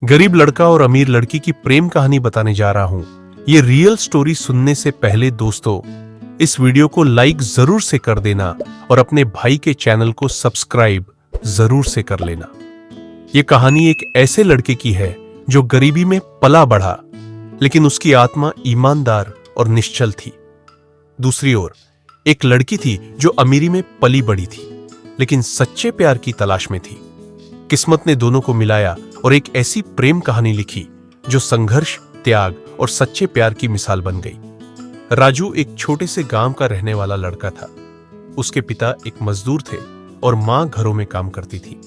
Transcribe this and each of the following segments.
गरीब लड़का और अमीर लड़की की प्रेम कहानी बताने जा रहा हूं। ये रियल स्टोरी सुनने से पहले दोस्तों इस वीडियो को लाइक जरूर से कर देना और अपने भाई के चैनल को सब्सक्राइब जरूर से कर लेना। ये कहानी एक ऐसे लड़के की है जो गरीबी में पला बढ़ा, लेकिन उसकी आत्मा ईमानदार और निश्चल थी। दूसरी ओर एक लड़की थी जो अमीरी में पली बड़ी थी, लेकिन सच्चे प्यार की तलाश में थी। किस्मत ने दोनों को मिलाया और एक ऐसी प्रेम कहानी लिखी जो संघर्ष, त्याग और सच्चे प्यार की मिसाल बन गई। राजू एक छोटे से गांव का रहने वाला लड़का था। उसके पिता एक मजदूर थे और मां घरों में काम करती थी।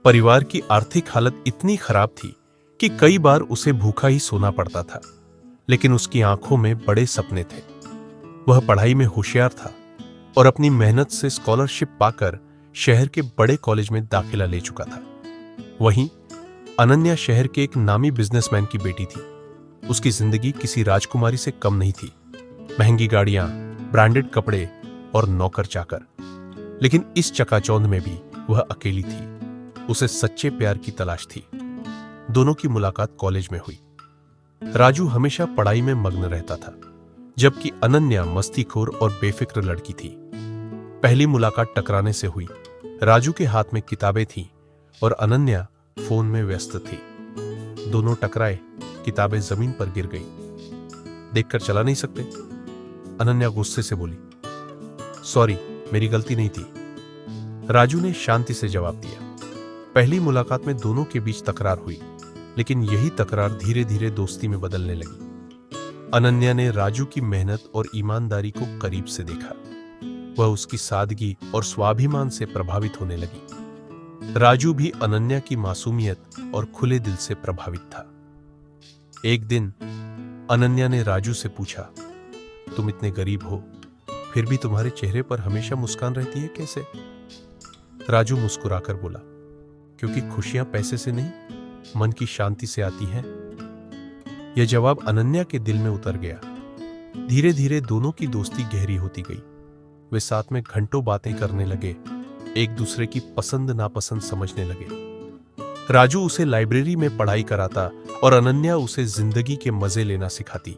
परिवार की आर्थिक हालत इतनी खराब थी कि कई बार उसे भूखा ही सोना पड़ता था, लेकिन उसकी आंखों में बड़े सपने थे। वह पढ़ाई में होशियार था और अपनी मेहनत से स्कॉलरशिप पाकर शहर के बड़े कॉलेज में दाखिला ले चुका था। वहीं अनन्या शहर के एक नामी बिजनेसमैन की बेटी थी। उसकी जिंदगी किसी राजकुमारी से कम नहीं थी। महंगी गाड़ियां, ब्रांडेड कपड़े और नौकर चाकर, लेकिन इस चकाचौंध में भी वह अकेली थी। उसे सच्चे प्यार की तलाश थी। दोनों की मुलाकात कॉलेज में हुई। राजू हमेशा पढ़ाई में मग्न रहता था, जबकि अनन्या मस्तीखोर और बेफिक्र लड़की थी। पहली मुलाकात टकराने से हुई। राजू के हाथ में किताबें थीं और अनन्या फोन में व्यस्त थी। दोनों टकराए, किताबें जमीन पर गिर गईं। देखकर चला नहीं सकते? अनन्या गुस्से से बोली। सॉरी, मेरी गलती नहीं थी, राजू ने शांति से जवाब दिया। पहली मुलाकात में दोनों के बीच तकरार हुई, लेकिन यही तकरार धीरे धीरे दोस्ती में बदलने लगी। अनन्या ने राजू की मेहनत और ईमानदारी को करीब से देखा। वह उसकी सादगी और स्वाभिमान से प्रभावित होने लगी। राजू भी अनन्या की मासूमियत और खुले दिल से प्रभावित था। एक दिन अनन्या ने राजू से पूछा, तुम इतने गरीब हो, फिर भी तुम्हारे चेहरे पर हमेशा मुस्कान रहती है, कैसे? राजू मुस्कुराकर बोला, क्योंकि खुशियां पैसे से नहीं, मन की शांति से आती हैं। यह जवाब अनन्या के दिल में उतर गया। धीरे धीरे दोनों की दोस्ती गहरी होती गई। वे साथ में घंटों बातें करने लगे, एक दूसरे की पसंद नापसंद समझने लगे। राजू उसे लाइब्रेरी में पढ़ाई कराता और अनन्या उसे जिंदगी के मजे लेना सिखाती।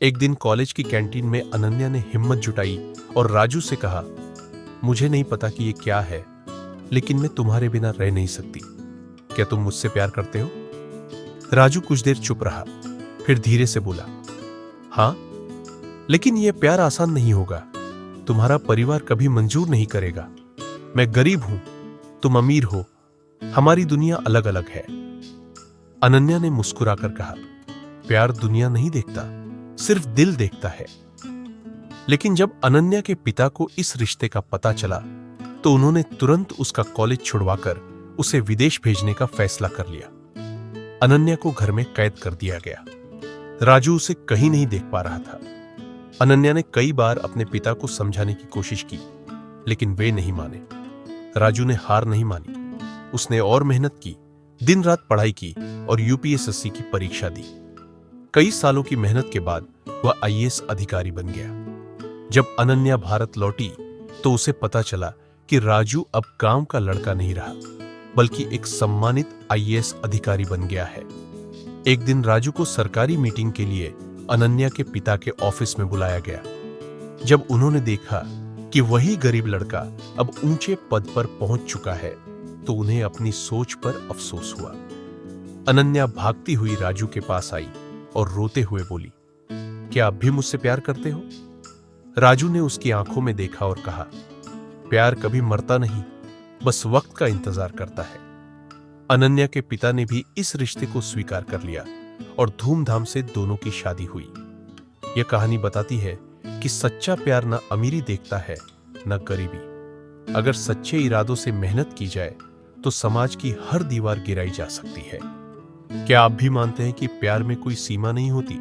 एक दिन कॉलेज की कैंटीन में अनन्या ने हिम्मत जुटाई और राजू से कहा, मुझे नहीं पता कि ये क्या है, लेकिन मैं तुम्हारे बिना रह नहीं सकती। क्या तुम मुझसे प्यार करते हो? राजू कुछ देर चुप रहा, फिर धीरे से बोला, हां, लेकिन यह प्यार आसान नहीं होगा। तुम्हारा परिवार कभी मंजूर नहीं करेगा। मैं गरीब हूं, तुम अमीर हो, हमारी दुनिया अलग अलग है। अनन्या ने मुस्कुराकर कहा, प्यार दुनिया नहीं देखता, सिर्फ दिल देखता है। लेकिन जब अनन्या के पिता को इस रिश्ते का पता चला, तो उन्होंने तुरंत उसका कॉलेज छुड़वाकर उसे विदेश भेजने का फैसला कर लिया। अनन्या को घर में कैद कर दिया गया। राजू उसे कहीं नहीं देख पा रहा था। अनन्या ने कई बार अपने पिता को समझाने की कोशिश की, लेकिन वे नहीं माने। राजू ने हार नहीं मानी। उसने और मेहनत की, दिन रात पढ़ाई की और यूपीएसएससी की परीक्षा दी। कई सालों की मेहनत के बाद वह आईएएस अधिकारी बन गया। जब अनन्या भारत लौटी तो उसे पता चला कि राजू अब गांव का लड़का नहीं रहा, बल्कि एक सम्मानित आईएएस अधिकारी बन गया है। एक दिन राजू को सरकारी मीटिंग के लिए अनन्या के पिता के ऑफिस में बुलाया गया। जब उन्होंने देखा कि वही गरीब लड़का अब ऊंचे पद पर पहुंच चुका है, तो उन्हें अपनी सोच पर अफसोस हुआ। अनन्या भागती हुई राजू के पास आई और रोते हुए बोली, क्या अब भी मुझसे प्यार करते हो? राजू ने उसकी आंखों में देखा और कहा, प्यार कभी मरता नहीं, बस वक्त का इंतजार करता है। अनन्या के पिता ने भी इस रिश्ते को स्वीकार कर लिया और धूमधाम से दोनों की शादी हुई। यह कहानी बताती है कि सच्चा प्यार न अमीरी देखता है, न गरीबी। अगर सच्चे इरादों से मेहनत की जाए तो समाज की हर दीवार गिराई जा सकती है। क्या आप भी मानते हैं कि प्यार में कोई सीमा नहीं होती?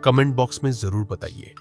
कमेंट बॉक्स में जरूर बताइए।